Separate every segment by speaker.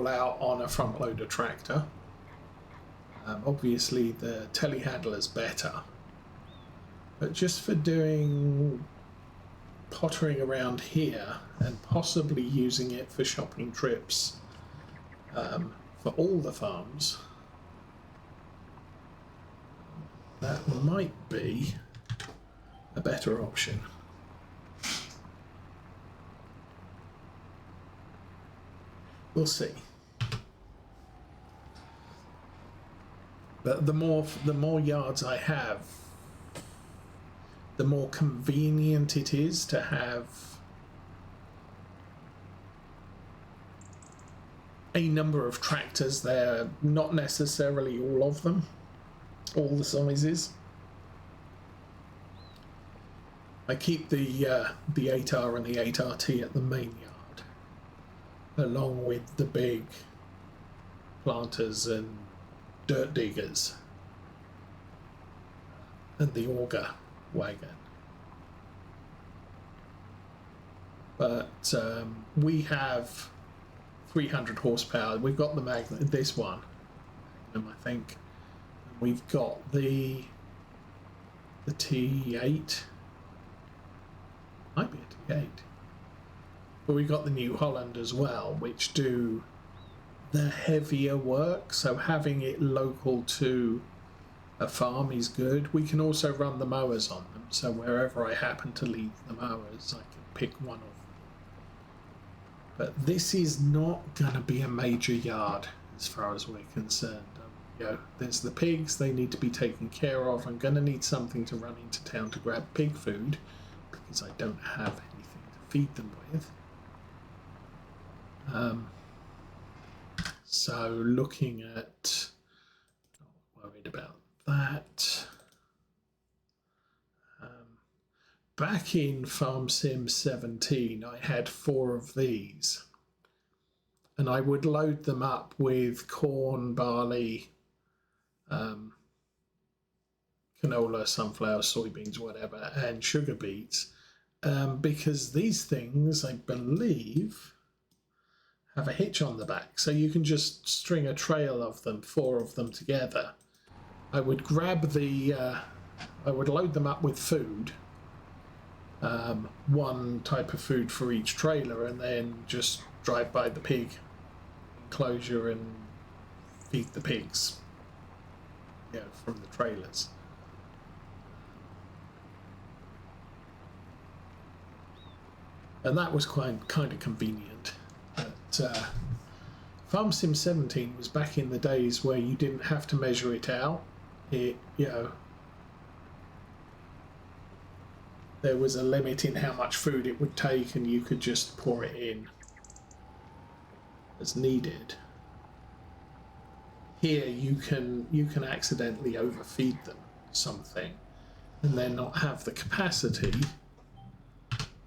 Speaker 1: all out on a front loader tractor. Obviously the telehandler's better, but just for doing pottering around here and possibly using it for shopping trips for all the farms, that might be a better option. We'll see. But the more yards I have, the more convenient it is to have a number of tractors there, not necessarily all of them, all the sizes. I keep the 8R and the 8RT at the main yard, along with the big planters and dirt diggers and the auger wagon. But we have 300 horsepower. We've got the Magnate, this one, I think. We've got the T8. Might be a T8. But we've got the New Holland as well, which do the heavier work, so having it local to a farm is good. We can also run the mowers on them, so wherever I happen to leave the mowers, I can pick one of them. But this is not going to be a major yard as far as we're concerned. You know, there's the pigs, they need to be taken care of. I'm going to need something to run into town to grab pig food because I don't have anything to feed them with. So looking at, not worried about that. Back in Farm Sim 17, I had 4 of these, and I would load them up with corn, barley, canola, sunflower, soybeans, whatever, and sugar beets, because these things, I believe, have a hitch on the back, so you can just string a trail of them, 4 of them together. I would grab the, I would load them up with food, one type of food for each trailer, and then just drive by the pig enclosure and feed the pigs, you know, from the trailers. And that was kind of convenient. But Farm Sim 17 was back in the days where you didn't have to measure it out. It, you know, there was a limit in how much food it would take, and you could just pour it in as needed. Here you can accidentally overfeed them something and then not have the capacity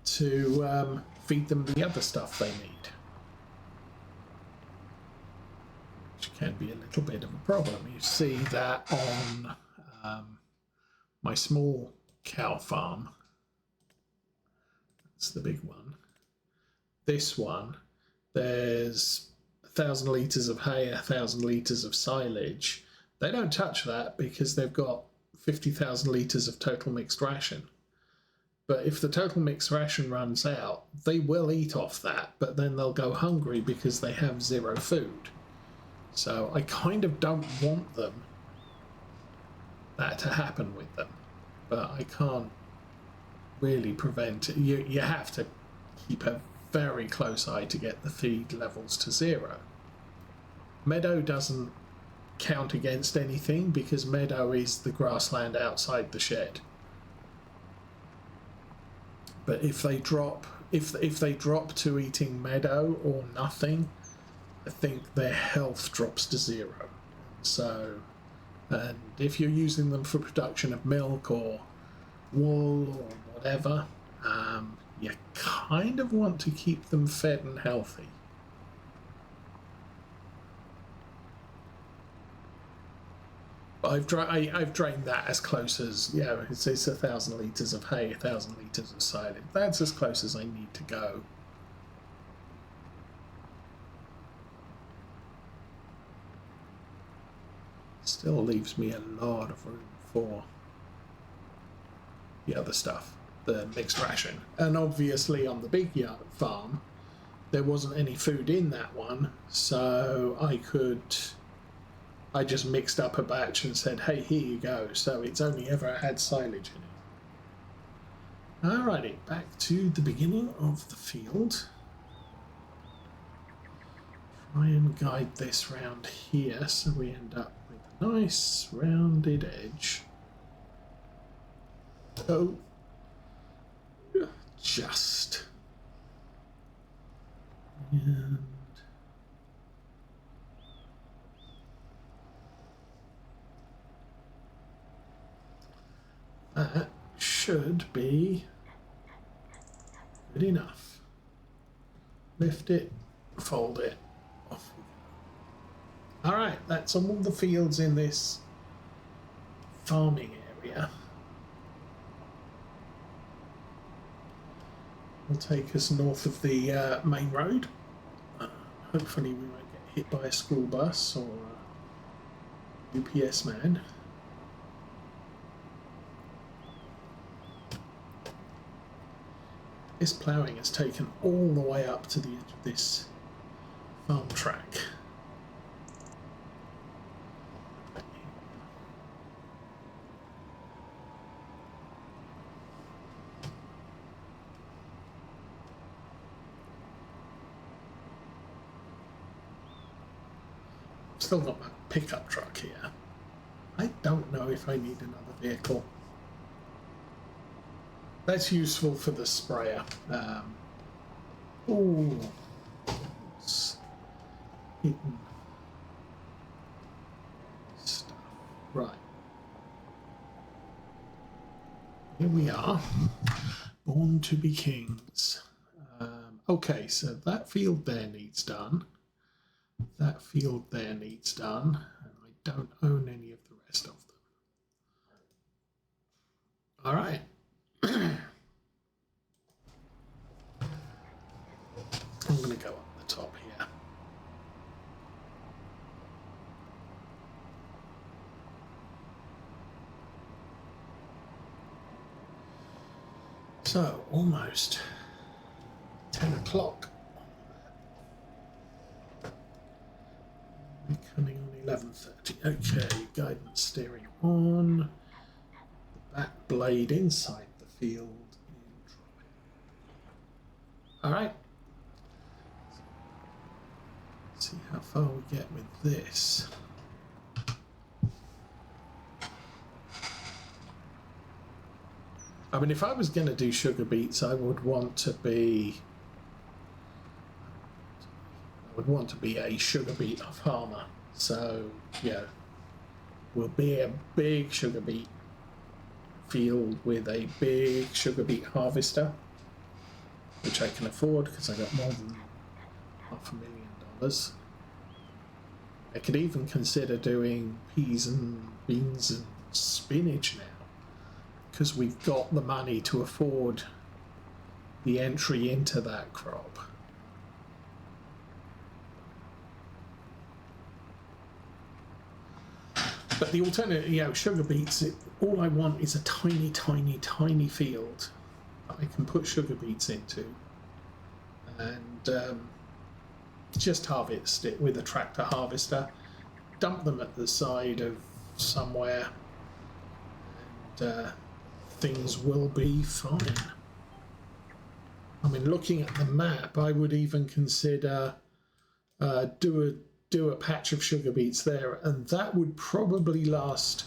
Speaker 1: to feed them the other stuff they need, which can be a little bit of a problem. You see that on my small cow farm. That's the big one. This one, there's 1,000 litres of hay, 1,000 litres of silage. They don't touch that because they've got 50,000 litres of total mixed ration. But if the total mixed ration runs out, they will eat off that, but then they'll go hungry because they have 0 food. So I kind of don't want that to happen with them, but I can't really prevent it. You have to keep a very close eye to get the feed levels to 0. Meadow doesn't count against anything because meadow is the grassland outside the shed. But if they drop to eating meadow or nothing, I think their health drops to 0. So, and if you're using them for production of milk or wool or whatever, you kind of want to keep them fed and healthy. But I've drained that as close as, you know, it's 1,000 litres of hay, 1,000 litres of silage. That's as close as I need to go. Still leaves me a lot of room for the other stuff, the mixed ration. And obviously on the big farm, there wasn't any food in that one, so I just mixed up a batch and said, hey, here you go. So it's only ever had silage in it. Alrighty, back to the beginning of the field. Try and guide this round here so we end up with a nice rounded edge. Oh, just. And that should be good enough. Lift it, fold it, off we go. Alright, that's all the fields in this farming area. Will take us north of the main road. Hopefully we won't get hit by a school bus or a UPS man. This ploughing has taken all the way up to the edge of this farm track. Still got my pickup truck here. I don't know if I need another vehicle. That's useful for the sprayer. Oh, it's hidden stuff. Right. Here we are. Born to be kings. Okay, so that field there needs done. That field there needs done, and I don't own any of the rest of them. All right. I'm going to go up the top here. So, almost 10 o'clock. Coming on 11:30. Okay, guidance steering on. The back blade inside the field. All right. Let's see how far we get with this. I mean, if I was going to do sugar beets, I would want to be a sugar beet farmer. So, yeah, will be a big sugar beet field with a big sugar beet harvester, which I can afford because I got more than $500,000. I could even consider doing peas and beans and spinach now, because we've got the money to afford the entry into that crop. But the alternative, sugar beets, all I want is a tiny, tiny, tiny field that I can put sugar beets into and just harvest it with a tractor harvester, dump them at the side of somewhere, and things will be fine. I mean, looking at the map, I would even consider do a patch of sugar beets there, and that would probably last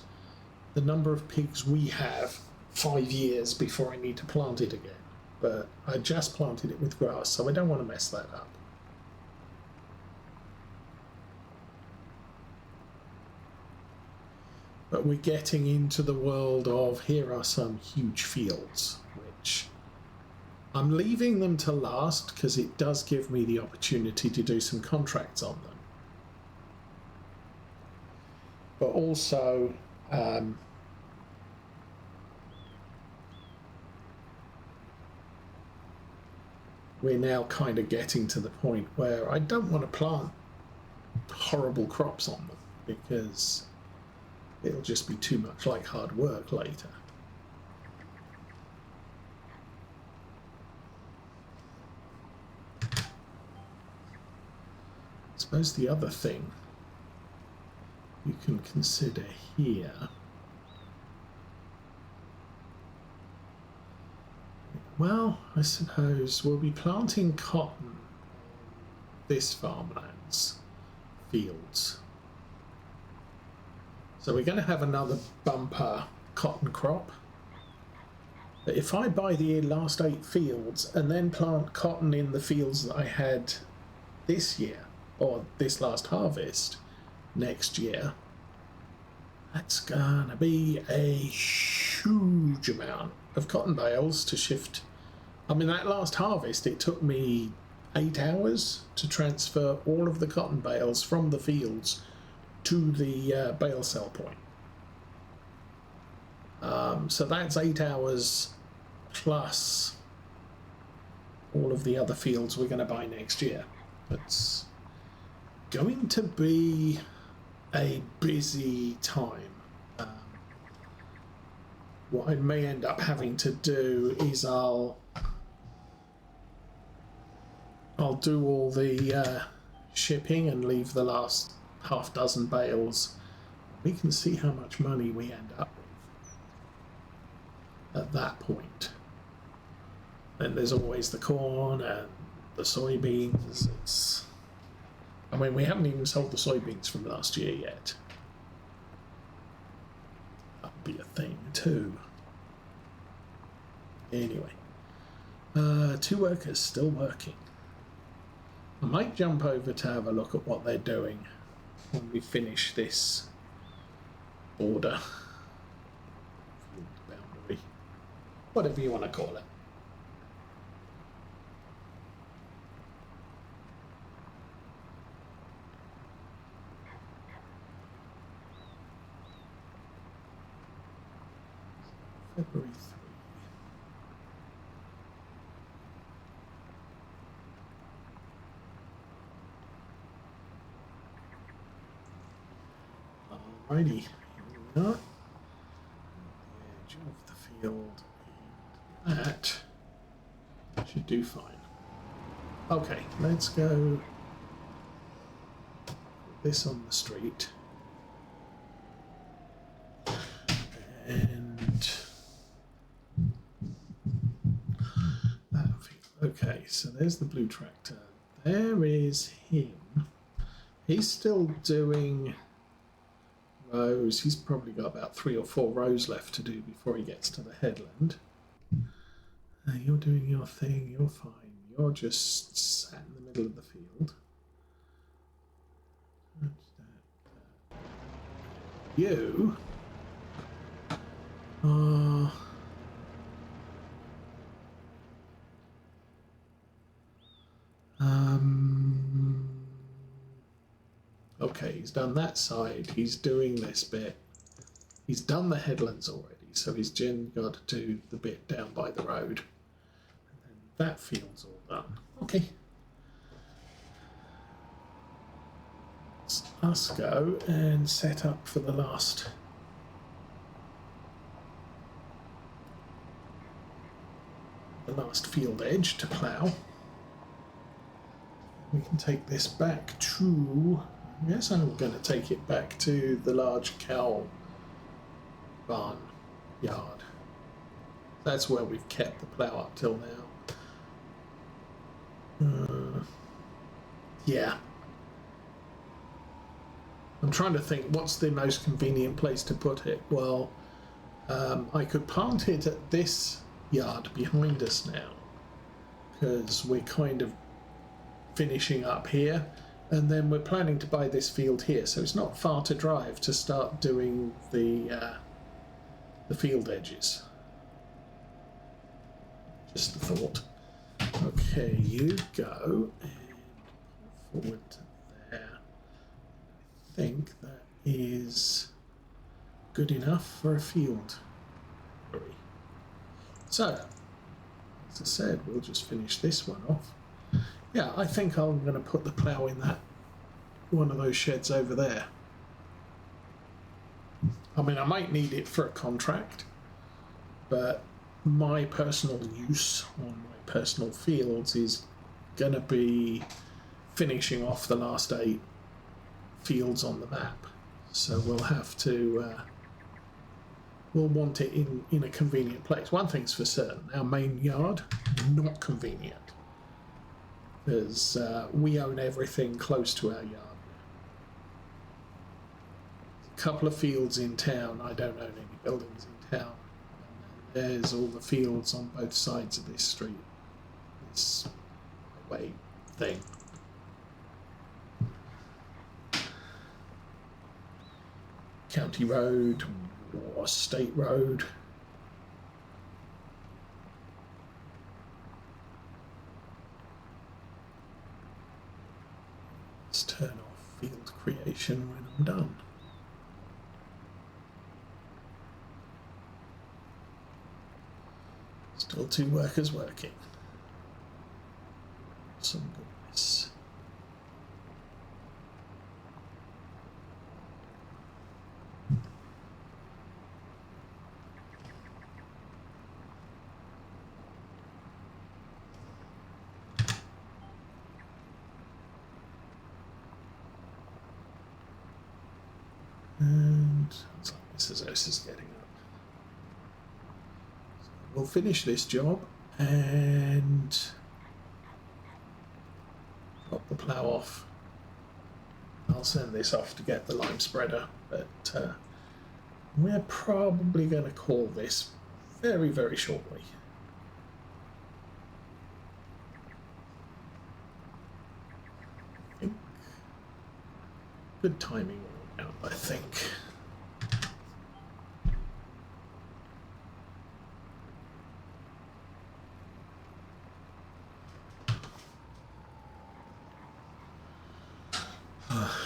Speaker 1: the number of pigs we have 5 years before I need to plant it again. But I just planted it with grass, so I don't want to mess that up. But we're getting into the world of here are some huge fields, which I'm leaving them to last because it does give me the opportunity to do some contracts on them. But also, we're now kind of getting to the point where I don't want to plant horrible crops on them, because It'll just be too much like hard work later. I suppose the other thing you can consider here, well, I suppose we'll be planting cotton this farmland's fields. So we're going to have another bumper cotton crop. But if I buy the last 8 fields and then plant cotton in the fields that I had this year, or this last harvest next year, that's going to be a huge amount of cotton bales to shift. I mean, that last harvest, it took me 8 hours to transfer all of the cotton bales from the fields to the bale sell point. So that's 8 hours plus all of the other fields we're going to buy next year. It's going to be a busy time. What I may end up having to do is I'll do all the shipping and leave the last half dozen bales. We can see how much money we end up with at that point. Then there's always the corn and the soybeans. I mean, we haven't even sold the soybeans from last year yet. That'll be a thing too. Anyway, 2 workers still working. I might jump over to have a look at what they're doing when we finish this border, boundary, whatever you want to call it. February 3. Alrighty, here we are. The edge of the field, and that should do fine. Okay, let's go put this on the street. And that field. Okay, so there's the blue tractor. There is him. He's still doing rows. He's probably got about 3 or 4 rows left to do before he gets to the headland. You're doing your thing, you're fine. You're just sat in the middle of the field. You are okay, he's done that side, he's doing this bit. He's done the headlands already, so he's got to do the bit down by the road. And then that field's all done. Okay. Let's us go and set up for the last field edge to plough. We can take this back to, I guess I'm going to take it back to the large cow barn yard. That's where we've kept the plough up till now. Yeah. I'm trying to think what's the most convenient place to put it. Well, I could plant it at this yard behind us now, because we're kind of finishing up here, and then we're planning to buy this field here, so it's not far to drive to start doing the field edges. Just a thought. Okay, you go and forward to there. I think that is good enough for a field. So, as I said, we'll just finish this one off. Yeah, I think I'm going to put the plough in that one of those sheds over there. I mean, I might need it for a contract, but my personal use on my personal fields is going to be finishing off the last 8 fields on the map. So we'll have to, we'll want it in a convenient place. One thing's for certain, our main yard, not convenient. Because we own everything close to our yard. A couple of fields in town, I don't own any buildings in town. And then there's all the fields on both sides of this street. This highway thing. County road or state road. Let's turn off field creation when I'm done. Still 2 workers working. Some goodness. And sounds like Mrs. Ose is getting up. So we'll finish this job and drop the plough off. I'll send this off to get the lime spreader, but we're probably going to call this very, very shortly. Good timing all around, I think.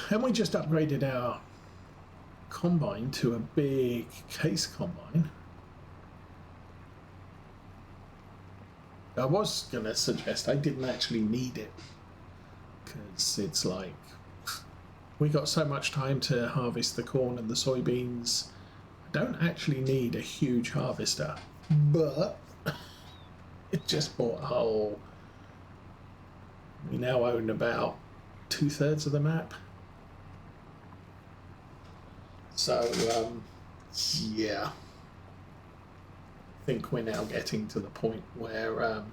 Speaker 1: And we just upgraded our combine to a big case combine. I was going to suggest I didn't actually need it, because it's like we got so much time to harvest the corn and the soybeans. I don't actually need a huge harvester, but it just bought a whole. We now own about 2/3 of the map. So, yeah, I think we're now getting to the point where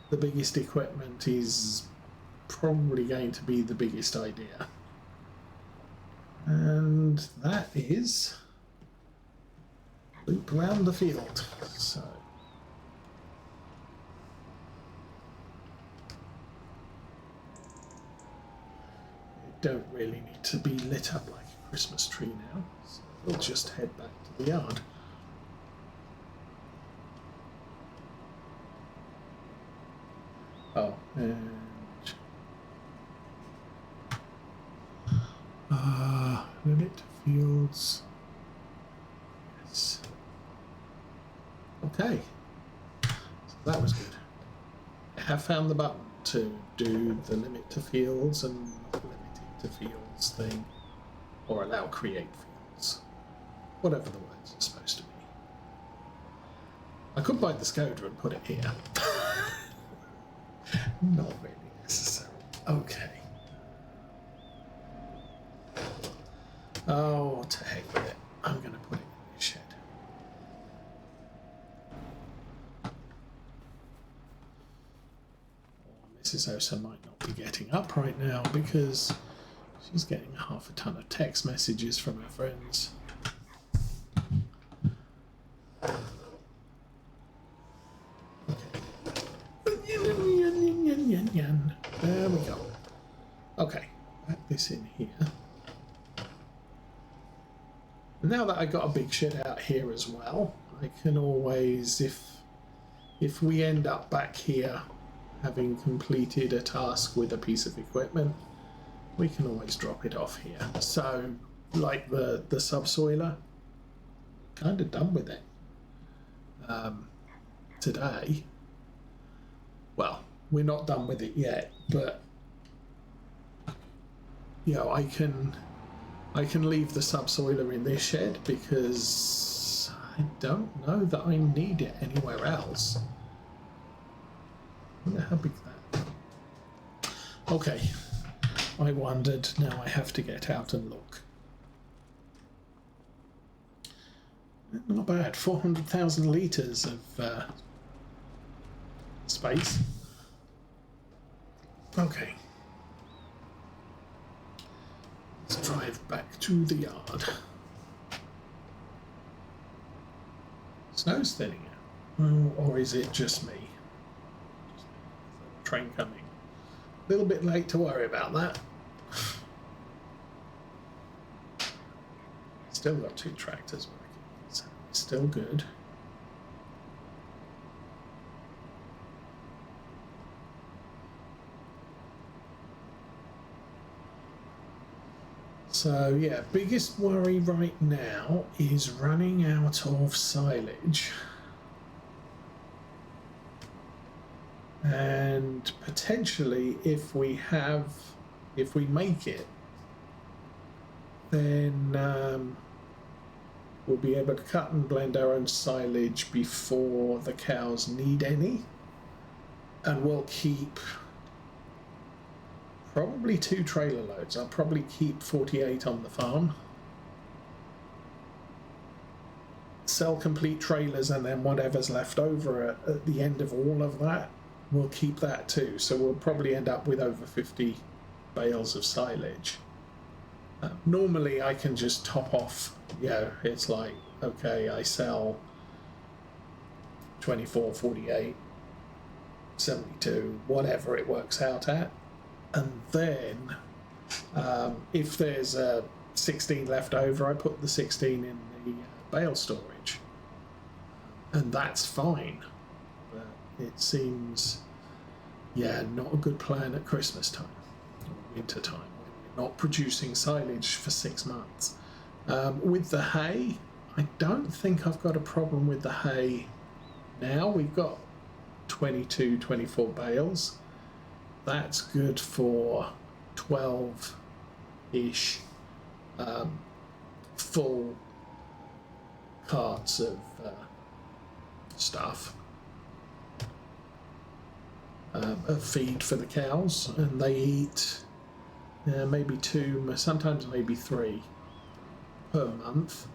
Speaker 1: the biggest equipment is probably going to be the biggest idea. And that is loop around the field. So, it don't really need to be lit up like Christmas tree now, so we'll just head back to the yard. Oh, and limit to fields. Yes. Okay, so that was good. I have found the button to do the limit to fields and not limited to fields thing. Or allow create fields. Whatever the words are supposed to be. I could buy the Skoda and put it here. Not really necessary. Okay. Oh, to heck with it. I'm going to put it in the shed. Or Mrs. Osa might not be getting up right now because she's getting half a ton of text messages from her friends. There we go. Okay, back this in here. Now that I got a big shed out here as well, I can always, if we end up back here having completed a task with a piece of equipment, we can always drop it off here. So, like the subsoiler, kind of done with it today. Well, we're not done with it yet, but you know, I can I can leave the subsoiler in this shed because I don't know that I need it anywhere else. I wonder how big that. Okay, I wondered, now I have to get out and look. Not bad, 400,000 litres of space. Okay. Let's drive back to the yard. Snow's thinning out. Or is it just me? Train coming. A little bit late to worry about that. Still got 2 tractors working, so it's still good. So yeah, biggest worry right now is running out of silage. And potentially if we make it, then we'll be able to cut and blend our own silage before the cows need any. And we'll keep probably 2 trailer loads. I'll probably keep 48 on the farm. Sell complete trailers, and then whatever's left over at the end of all of that, we'll keep that too. So we'll probably end up with over 50 bales of silage. Normally I can just top off, it's like, okay, I sell 24, 48, 72, whatever it works out at. And then if there's 16 left over, I put the 16 in the bale storage. And that's fine. But it seems, not a good plan at Christmas time or winter time when you're not producing silage for 6 months. With the hay, I don't think I've got a problem with the hay now. We've got 22, 24 bales. That's good for 12-ish full carts of stuff, of feed for the cows, and they eat maybe 2, sometimes maybe 3 per month.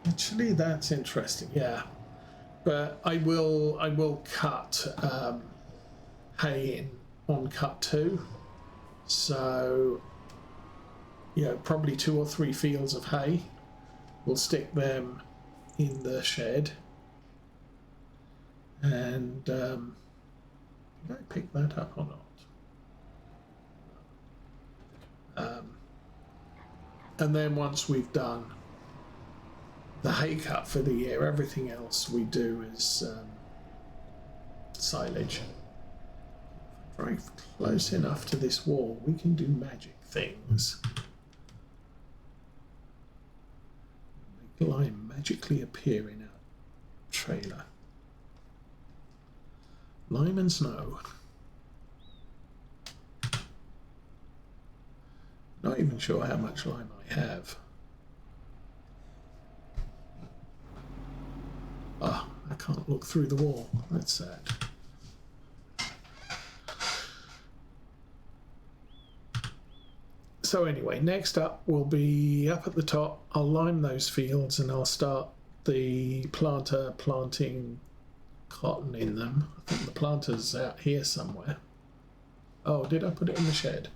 Speaker 1: Actually, that's interesting. Yeah, but I will cut hay in on cut 2, so probably 2 or 3 fields of hay. We'll stick them in the shed, and did I pick that up or not? And then once we've done the hay cut for the year, everything else we do is silage. Very close enough to this wall, we can do magic things. Make lime magically appear in our trailer. Lime and snow. Not even sure how much lime I have. Ah, I can't look through the wall. That's sad. So anyway, next up will be up at the top. I'll lime those fields and I'll start the planter planting cotton in them. I think the planter's out here somewhere. Oh, did I put it in the shed?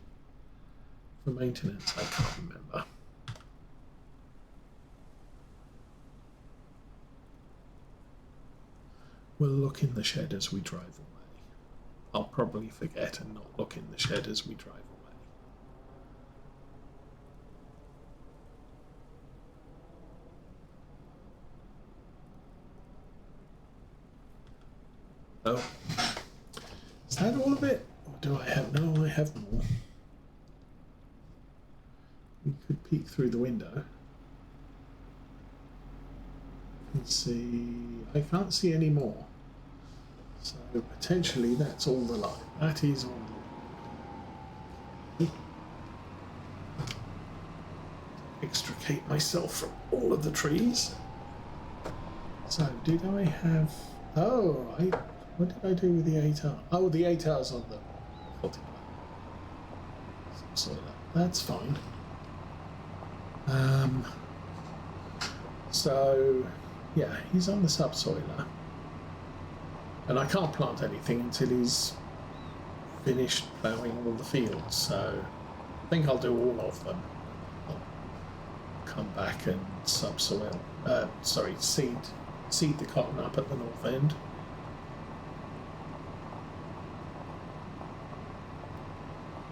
Speaker 1: For maintenance, I can't remember. We'll look in the shed as we drive away. I'll probably forget and not look in the shed as we drive away. Oh, is that all of it? Or do I have, no, I have more. We could peek through the window. Let's see, I can't see any more. So potentially that's all the line. That is all the line. extricate myself from all of the trees. So, did I have... Oh, what did I do with the 8R? Oh, the 8R's on the 40. So that's fine. So, yeah, he's on the subsoiler. And I can't plant anything until he's finished ploughing all the fields. So, I think I'll do all of them. I'll come back and subsoil. Seed the cotton up at the north end.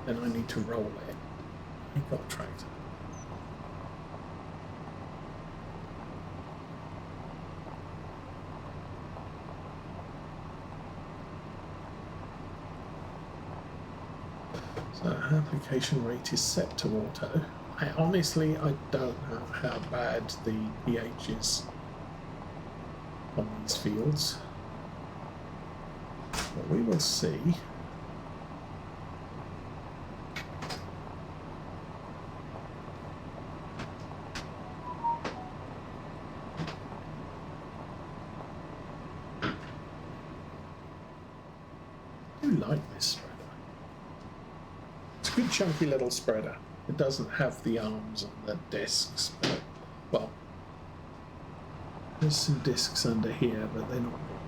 Speaker 1: Then I need to roll it. I've got a tractor. So application rate is set to auto. I honestly don't know how bad the pH is on these fields, but we will see. I do like this spreader. It's a good chunky little spreader. It doesn't have the arms on the discs, but, well, there's some discs under here, but they're not big.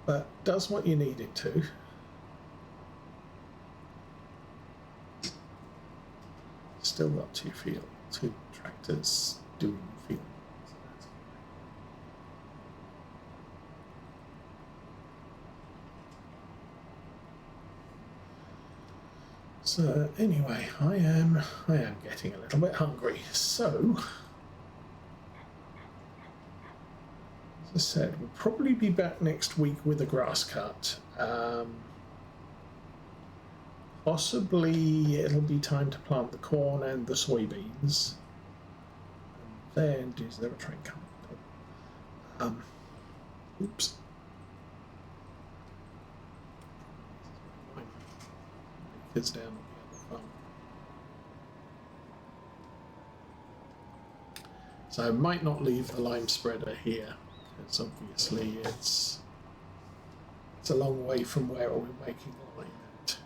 Speaker 1: But does what you need it to. Still got two tractors doing the field. So anyway, I am getting a little bit hungry. So, as I said, we'll probably be back next week with a grass cut. Possibly it'll be time to plant the corn and the soybeans. And then, is there a train coming? Oops. Kids down on the other farm. So I might not leave the lime spreader here, because obviously it's a long way from where we're making lime at.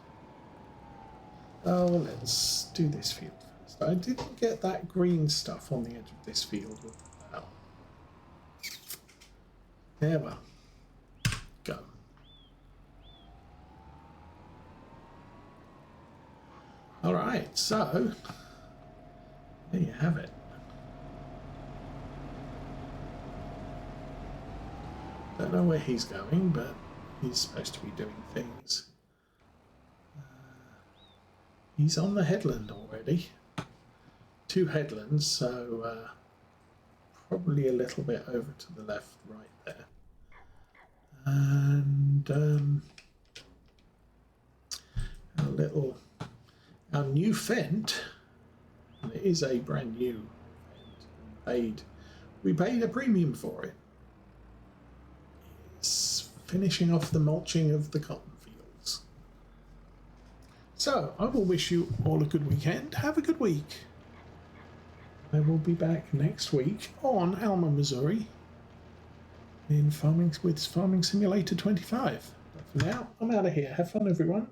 Speaker 1: Oh, let's do this field first. I didn't get that green stuff on the edge of this field with the plow. There we go. All right, so there you have it. Don't know where he's going, but he's supposed to be doing things. He's on the headland already. 2 headlands, so probably a little bit over to the left, right there. And our new Fent, and it is a brand new Fent, we paid a premium for it. It's finishing off the mulching of the cotton fields. So I will wish you all a good weekend. Have a good week. I will be back next week on Alma, Missouri in Farming Simulator 25. But for now, I'm out of here. Have fun, everyone.